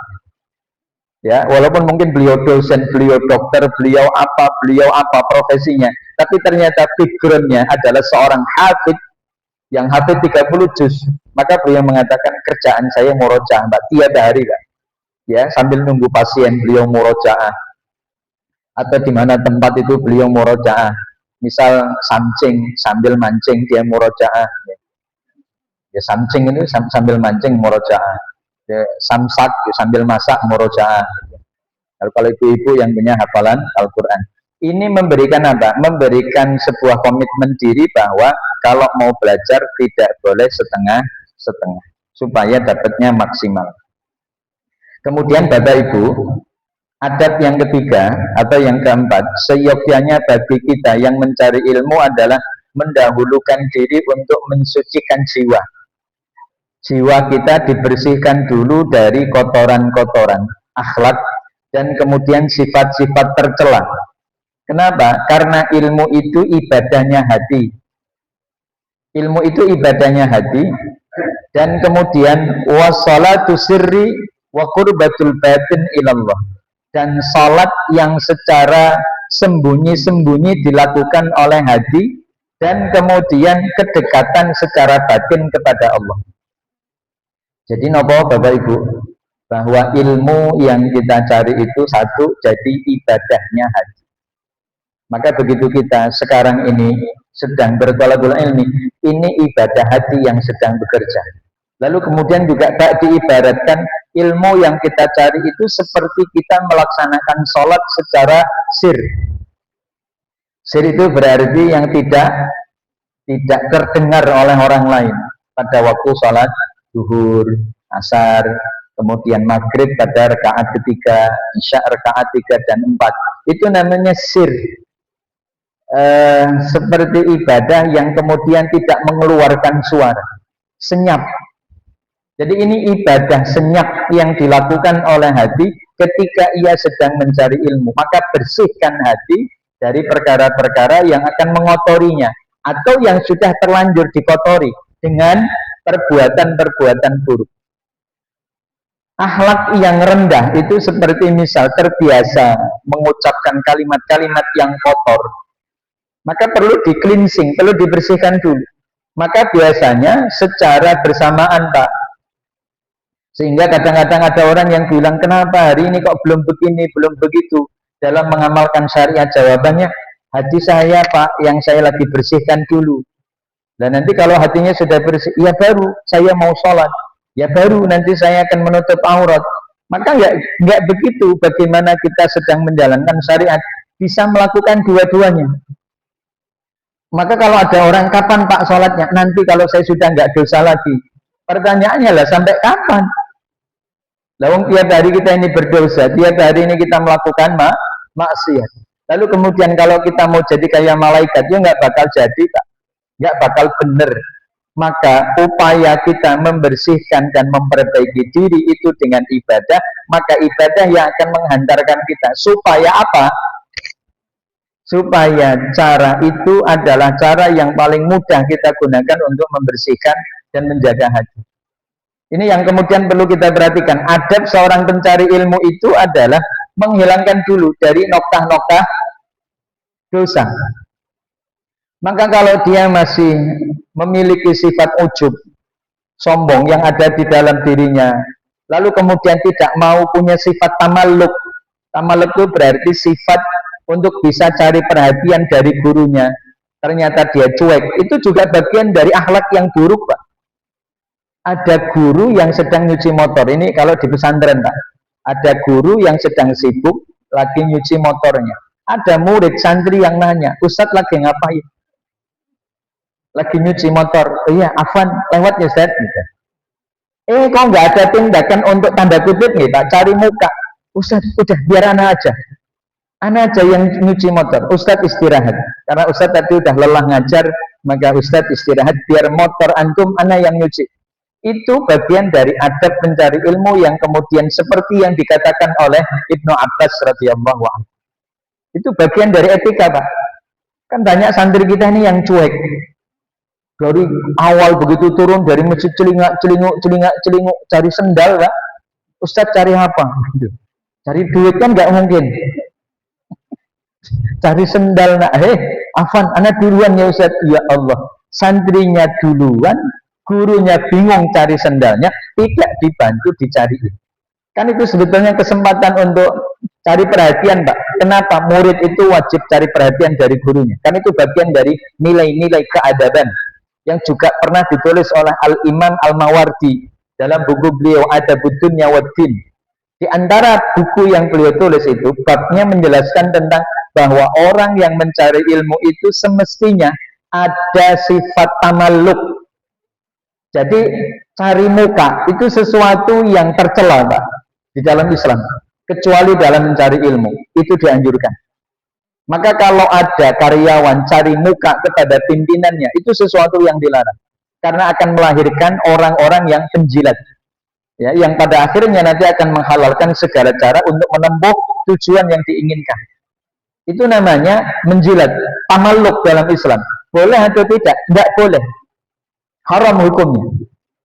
Ya, walaupun mungkin beliau dosen, beliau dokter, beliau apa profesinya, tapi ternyata backgroundnya adalah seorang hafid yang hafid 30 juz, maka beliau mengatakan kerjaan saya murojaah Pak, tiap hari Pak. ya, sambil nunggu pasien beliau murojaah, atau di mana tempat itu beliau murojaah, misal samcing sambil mancing dia murojaah, ya samcing itu sambil mancing murojaah, ya, samsak ya, sambil masak murojaah. Kalau ibu-ibu yang punya hafalan Al-Quran, ini memberikan apa? Memberikan sebuah komitmen diri bahwa kalau mau belajar tidak boleh setengah-setengah, supaya dapatnya maksimal. Kemudian Bapak Ibu, adab yang ketiga atau yang keempat, seyogyanya bagi kita yang mencari ilmu adalah mendahulukan diri untuk mensucikan jiwa. Jiwa kita dibersihkan dulu dari kotoran-kotoran akhlak dan kemudian sifat-sifat tercela. Kenapa? Karena ilmu itu ibadahnya hati. Ilmu itu ibadahnya hati, dan kemudian wassalatu sirri wa qurbatul batin ilallah. Dan salat yang secara sembunyi-sembunyi dilakukan oleh hati, dan kemudian kedekatan secara batin kepada Allah. Jadi nopo Bapak Ibu, bahwa ilmu yang kita cari itu satu, jadi ibadahnya hati. Maka begitu kita sekarang ini sedang berthalabul ilmi, ini ibadah hati yang sedang bekerja. Lalu kemudian juga tak diibaratkan ilmu yang kita cari itu seperti kita melaksanakan sholat secara sir. Sir itu berarti yang tidak terdengar oleh orang lain pada waktu sholat zuhur, asar, kemudian maghrib pada rakaat ketiga, isya rakaat 3 dan 4. Itu namanya sir. Seperti ibadah yang kemudian tidak mengeluarkan suara, senyap. Jadi ini ibadah senyap yang dilakukan oleh hati ketika ia sedang mencari ilmu. Maka bersihkan hati dari perkara-perkara yang akan mengotorinya, atau yang sudah terlanjur dikotori dengan perbuatan-perbuatan buruk. Akhlak yang rendah itu seperti misal terbiasa mengucapkan kalimat-kalimat yang kotor, maka perlu di-cleansing, perlu dibersihkan dulu. Maka biasanya secara bersamaan Pak, sehingga kadang-kadang ada orang yang bilang, kenapa hari ini kok belum begini, belum begitu dalam mengamalkan syariat. Jawabannya, hati saya Pak yang saya lagi bersihkan dulu. Dan nanti kalau hatinya sudah bersih, ya baru saya mau sholat, ya baru nanti saya akan menutup aurat. Maka nggak begitu. Bagaimana kita sedang menjalankan syariat bisa melakukan dua-duanya. Maka kalau ada orang, kapan Pak sholatnya? Nanti kalau saya sudah nggak dosa lagi. Pertanyaannya lah, sampai kapan? Lawang tiap hari kita ini berdosa, tiap hari ini kita melakukan maksiat. Lalu kemudian kalau kita mau jadi kayak malaikat, ya nggak bakal jadi Pak, nggak bakal benar. Maka upaya kita membersihkan dan memperbaiki diri itu dengan ibadah, maka ibadah yang akan menghantarkan kita. Supaya apa? Supaya cara itu adalah cara yang paling mudah kita gunakan untuk membersihkan dan menjaga hati. Ini yang kemudian perlu kita perhatikan. Adab seorang pencari ilmu itu adalah menghilangkan dulu dari noktah-noktah dosa. Maka kalau dia masih memiliki sifat ujub, sombong yang ada di dalam dirinya, lalu kemudian tidak mau punya sifat tamalluk. Tamalluk itu berarti sifat untuk bisa cari perhatian dari gurunya. Ternyata dia cuek. Itu juga bagian dari akhlak yang buruk Pak. Ada guru yang sedang nyuci motor. Ini kalau di pesantren Pak, ada guru yang sedang sibuk lagi nyuci motornya. Ada murid santri yang nanya, Ustadz lagi ngapain? Lagi nyuci motor. Oh iya, Afwan, lewat ya Ustadz. Gitu. Kok nggak ada tindakan untuk tanda kutip nih Pak, cari muka. Ustadz, udah biar anak aja. Anak aja yang nyuci motor. Ustadz istirahat. Karena Ustadz tadi udah lelah ngajar, maka Ustadz istirahat biar motor antum anak yang nyuci. Itu bagian dari adab mencari ilmu yang kemudian seperti yang dikatakan oleh Ibnu Abbas radhiyallahu anhu. Itu bagian dari etika Pak. Kan banyak santri kita ini yang cuek. Dari awal begitu turun dari masjid celinguk cari sendal Pak. Ustadz cari apa? Cari duit kan nggak mungkin. Cari sendal nak. Afan, anak duluan ya Ustadz. Ya Allah, santrinya duluan, gurunya bingung cari sendalnya, tidak dibantu dicariin. Kan itu sebetulnya kesempatan untuk cari perhatian, Pak. Kenapa murid itu wajib cari perhatian dari gurunya? Kan itu bagian dari nilai-nilai keadaban yang juga pernah ditulis oleh Al-Imam Al-Mawardi dalam buku beliau Adabud Dunya Waddin. Di antara buku yang beliau tulis itu babnya menjelaskan tentang bahwa orang yang mencari ilmu itu semestinya ada sifat tamalluk. Jadi cari muka itu sesuatu yang tercela, Pak, di dalam Islam, kecuali dalam mencari ilmu itu dianjurkan. Maka kalau ada karyawan cari muka kepada pimpinannya, itu sesuatu yang dilarang, karena akan melahirkan orang-orang yang penjilat, ya, yang pada akhirnya nanti akan menghalalkan segala cara untuk menempuh tujuan yang diinginkan. Itu namanya menjilat, tamalluk dalam Islam. Boleh atau tidak? Tidak boleh, haram hukumnya.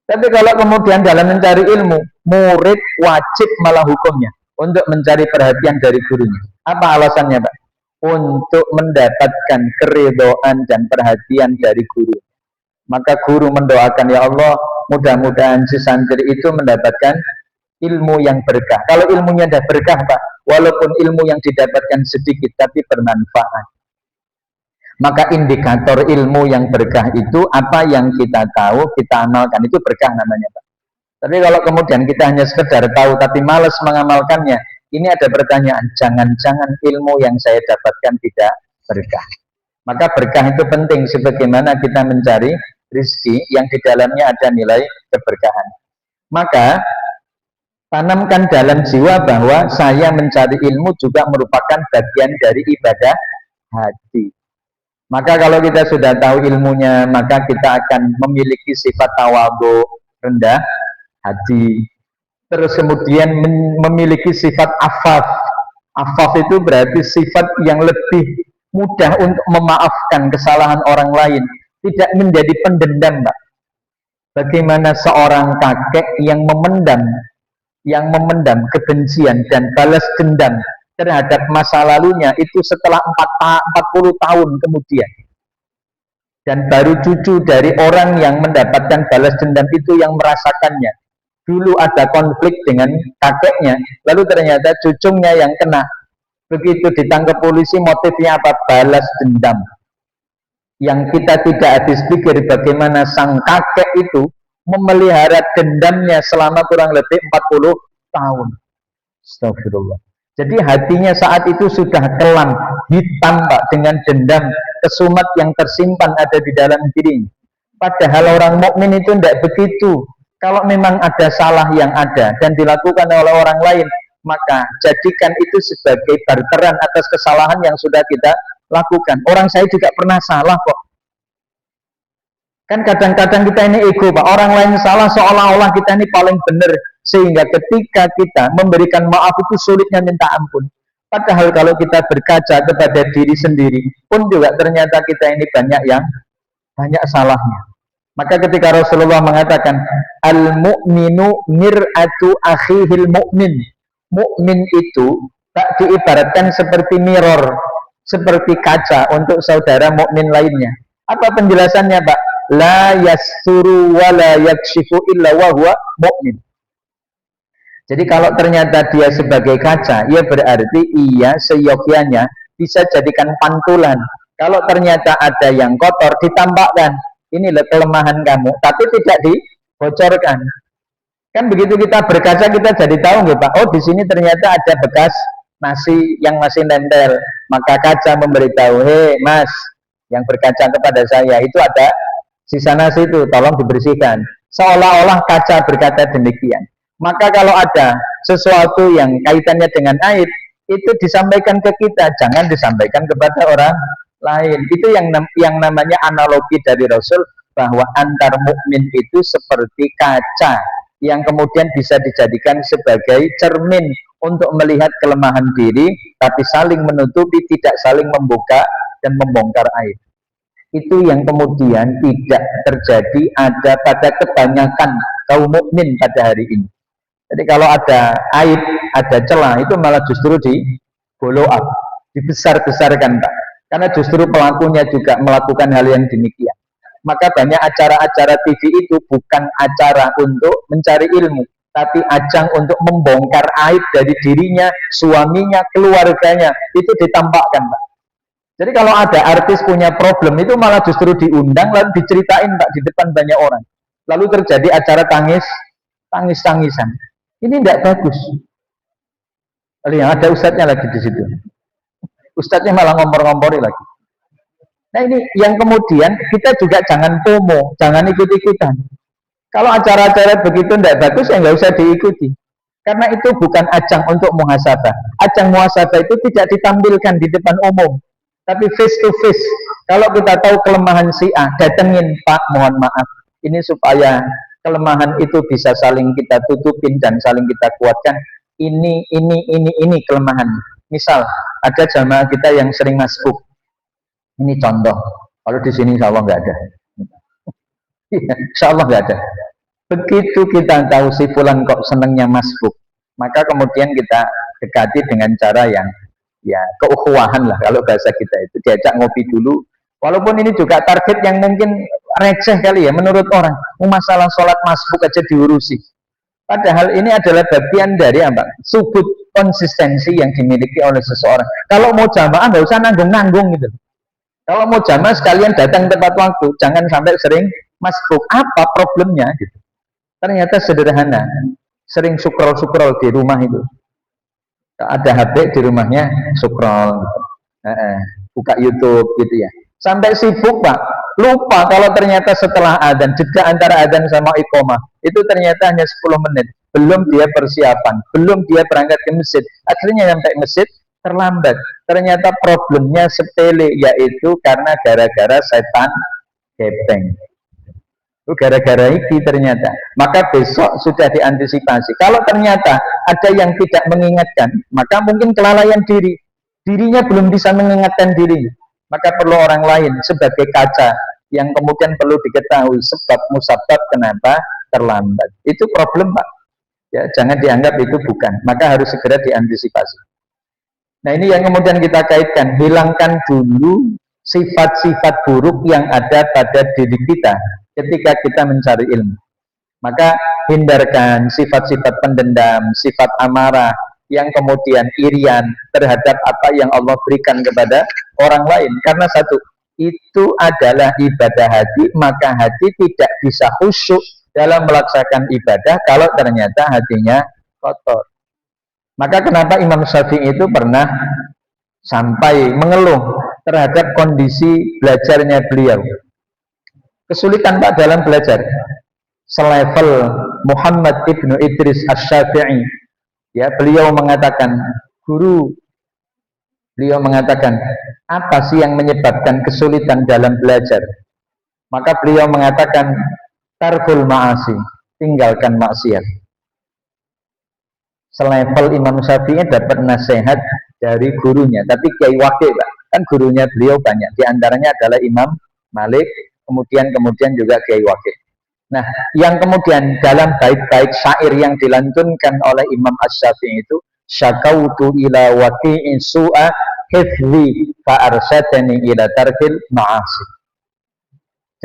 Tapi kalau kemudian dalam mencari ilmu, murid wajib malah hukumnya untuk mencari perhatian dari gurunya. Apa alasannya, Pak? Untuk mendapatkan keridhaan dan perhatian dari guru. Maka guru mendoakan, ya Allah, mudah-mudahan si santri itu mendapatkan ilmu yang berkah. Kalau ilmunya dah berkah, Pak, walaupun ilmu yang didapatkan sedikit tapi bermanfaat. Maka indikator ilmu yang berkah itu apa yang kita tahu, kita amalkan, itu berkah namanya, Pak. Tapi kalau kemudian kita hanya sekedar tahu tapi malas mengamalkannya, ini ada pertanyaan, jangan-jangan ilmu yang saya dapatkan tidak berkah. Maka berkah itu penting sebagaimana kita mencari rezeki yang di dalamnya ada nilai keberkahan. Maka tanamkan dalam jiwa bahwa saya mencari ilmu juga merupakan bagian dari ibadah hati. Maka kalau kita sudah tahu ilmunya, maka kita akan memiliki sifat tawadhu, rendah hati. Terus kemudian memiliki sifat afaf. Afaf itu berarti sifat yang lebih mudah untuk memaafkan kesalahan orang lain, tidak menjadi pendendam, Pak. Bagaimana seorang kakek yang memendam kebencian dan balas dendam terhadap masa lalunya itu setelah 40 tahun kemudian. Dan baru cucu dari orang yang mendapatkan balas dendam itu yang merasakannya. Dulu ada konflik dengan kakeknya, lalu ternyata cucunya yang kena. Begitu ditangkap polisi, motifnya apa? Balas dendam. Yang kita tidak habis pikir bagaimana sang kakek itu memelihara dendamnya selama kurang lebih 40 tahun. Astagfirullah. Jadi hatinya saat itu sudah kelam, hitam, Pak, dengan dendam, kesumat yang tersimpan ada di dalam dirinya. Padahal orang mukmin itu tidak begitu. Kalau memang ada salah yang ada dan dilakukan oleh orang lain, maka jadikan itu sebagai barteran atas kesalahan yang sudah kita lakukan. Orang saya juga pernah salah kok. Kan kadang-kadang kita ini ego, Pak. Orang lain salah seolah-olah kita ini paling benar. Sehingga ketika kita memberikan maaf itu sulitnya minta ampun. Padahal kalau kita berkaca kepada diri sendiri pun juga ternyata kita ini banyak salahnya. Maka ketika Rasulullah mengatakan al-mu'minu mir'atu akhihil mu'min, mukmin itu tak diibaratkan seperti mirror, seperti kaca untuk saudara mukmin lainnya. Apa penjelasannya, Pak? La yasturu wa la yakshifu illa wa huwa mu'min. Jadi kalau ternyata dia sebagai kaca, ya berarti ia seyogyanya bisa jadikan pantulan. Kalau ternyata ada yang kotor, ditampakkan. Inilah kelemahan kamu, tapi tidak dibocorkan. Kan begitu kita berkaca, kita jadi tahu nggak, Pak? Oh, di sini ternyata ada bekas nasi yang masih nempel. Maka kaca memberitahu, hei Mas, yang berkaca kepada saya, itu ada sisa nasi itu, tolong dibersihkan. Seolah-olah kaca berkata demikian. Maka kalau ada sesuatu yang kaitannya dengan aib, itu disampaikan ke kita, jangan disampaikan kepada orang lain. Itu yang namanya analogi dari Rasul, bahwa antar mukmin itu seperti kaca yang kemudian bisa dijadikan sebagai cermin untuk melihat kelemahan diri, tapi saling menutupi, tidak saling membuka dan membongkar aib. Itu yang kemudian tidak terjadi ada pada kebanyakan kaum mukmin pada hari ini. Jadi kalau ada aib, ada celah, itu malah justru di follow up, dibesar-besarkan, Pak. Karena justru pelakunya juga melakukan hal yang demikian. Maka banyak acara-acara TV itu bukan acara untuk mencari ilmu, tapi ajang untuk membongkar aib dari dirinya, suaminya, keluarganya, itu ditampakkan, Pak. Jadi kalau ada artis punya problem itu malah justru diundang lalu diceritain, Pak, di depan banyak orang. Lalu terjadi acara tangis-tangisan. Ini tidak bagus. Lihat, ada ustadznya lagi di situ. Ustadznya malah ngompor-ngompori lagi. Nah ini yang kemudian kita juga jangan FOMO, jangan ikut-ikutan. Kalau acara-acara begitu tidak bagus, ya nggak usah diikuti. Karena itu bukan ajang untuk muhasabah. Ajang muhasabah itu tidak ditampilkan di depan umum, tapi face to face. Kalau kita tahu kelemahan si A, datengin, Pak, mohon maaf. Ini supaya kelemahan itu bisa saling kita tutupin dan saling kita kuatkan. Ini kelemahan. Misal ada jamaah kita yang sering masbuk. Ini contoh. Kalau di sini insya Allah nggak ada. Insya Allah nggak ada. Begitu kita tahu si fulan kok senangnya masbuk, maka kemudian kita dekati dengan cara yang ya keukhuwahan lah kalau bahasa kita itu. Diajak ngopi dulu. Walaupun ini juga target yang mungkin receh kali ya menurut orang. Masalah sholat masbuk aja diurusi. Padahal ini adalah bagian dari apa? Subut konsistensi yang dimiliki oleh seseorang. Kalau mau jamaah nggak usah nanggung-nanggung gitu. Kalau mau jamaah sekalian datang tepat waktu, jangan sampai sering masbuk. Apa problemnya gitu? Ternyata sederhana. Sering scroll di rumah itu. Ada HP di rumahnya, scroll gitu. Buka YouTube gitu ya. Sampai sibuk, Pak. Lupa kalau ternyata setelah adzan, jeda antara adzan sama iqomah, itu ternyata hanya 10 menit. Belum dia persiapan, belum dia berangkat ke masjid. Akhirnya sampai masjid terlambat. Ternyata problemnya sepele, yaitu karena gara-gara setan gepeng. Itu gara-gara ini ternyata. Maka besok sudah diantisipasi. Kalau ternyata ada yang tidak mengingatkan, maka mungkin kelalaian diri. Dirinya belum bisa mengingatkan dirinya. Maka perlu orang lain sebagai kaca yang kemudian perlu diketahui sebab musabab kenapa terlambat. Itu problem, Pak. Ya, jangan dianggap itu bukan. Maka harus segera diantisipasi. Nah ini yang kemudian kita kaitkan, hilangkan dulu sifat-sifat buruk yang ada pada diri kita ketika kita mencari ilmu. Maka hindarkan sifat-sifat pendendam, sifat amarah, yang kemudian irian terhadap apa yang Allah berikan kepada orang lain. Karena satu, itu adalah ibadah hati, maka hati tidak bisa khusyuk dalam melaksanakan ibadah kalau ternyata hatinya kotor. Maka kenapa Imam Syafi'i itu pernah sampai mengeluh terhadap kondisi belajarnya beliau. Kesulitan, Pak, dalam belajar. Selevel Muhammad ibnu Idris Asy-Syafi'i, ya, beliau mengatakan, guru, beliau mengatakan, apa sih yang menyebabkan kesulitan dalam belajar? Maka beliau mengatakan, tarkul ma'asi, tinggalkan maksiat. Selevel Imam Syafi'i dapat nasihat dari gurunya, tapi Kiai Waqi', Pak, kan gurunya beliau banyak, di antaranya adalah Imam Malik, kemudian juga Kiai Waqi'. Nah, yang kemudian dalam bait-bait syair yang dilantunkan oleh Imam Asy-Syafi'i itu, syakautu ila waqi'in su'a hifzi fa arsyadani ila tarkil ma'asi.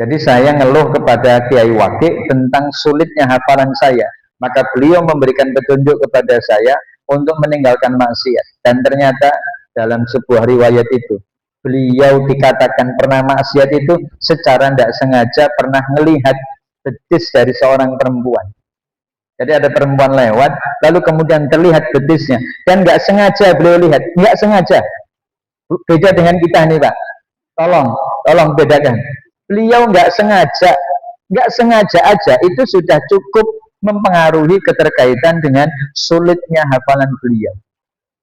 Jadi saya ngeluh kepada Kiai Waqi' tentang sulitnya hafalan saya, maka beliau memberikan petunjuk kepada saya untuk meninggalkan maksiat. Dan ternyata dalam sebuah riwayat itu, beliau dikatakan pernah maksiat itu secara tidak sengaja pernah melihat betis dari seorang perempuan. Jadi ada perempuan lewat, lalu kemudian terlihat betisnya, dan nggak sengaja beliau lihat, nggak sengaja. Beda dengan kita nih, Pak. Tolong bedakan. Beliau nggak sengaja aja itu sudah cukup mempengaruhi keterkaitan dengan sulitnya hafalan beliau.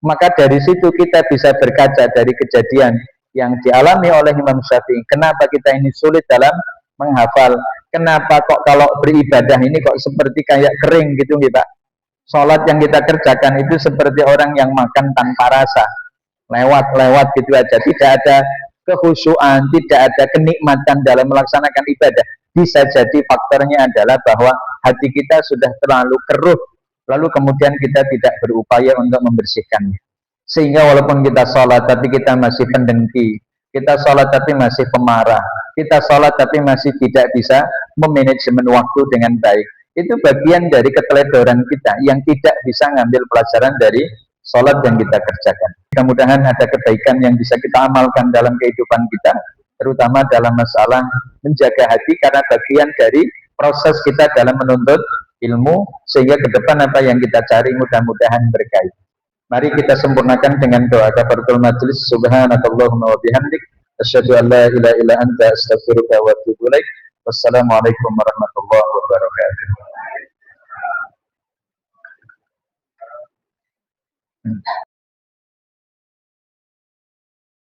Maka dari situ kita bisa berkaca dari kejadian yang dialami oleh Imam Syafi'i. Kenapa kita ini sulit dalam menghafal? Kenapa kok kalau beribadah ini kok seperti kayak kering gitu nih, Pak? Sholat yang kita kerjakan itu seperti orang yang makan tanpa rasa, lewat gitu aja, tidak ada kekhusyuan, tidak ada kenikmatan dalam melaksanakan ibadah. Bisa jadi faktornya adalah bahwa hati kita sudah terlalu keruh, lalu kemudian kita tidak berupaya untuk membersihkannya. Sehingga walaupun kita sholat tapi kita masih pendengki, kita sholat tapi masih pemarah, kita sholat tapi masih tidak bisa memanajemen waktu dengan baik. Itu bagian dari keteledoran kita yang tidak bisa ngambil pelajaran dari sholat yang kita kerjakan. Mudah-mudahan ada kebaikan yang bisa kita amalkan dalam kehidupan kita, terutama dalam masalah menjaga hati, karena bagian dari proses kita dalam menuntut ilmu, sehingga ke depan apa yang kita cari mudah-mudahan berkait. Mari kita sempurnakan dengan doa kafaratul majelis. Subhanakallahumma wa bihamdik, asyhadu an la ilaha illa anta, astaghfiruka wa atubu ilaik. Wassalamualaikum warahmatullahi wabarakatuh.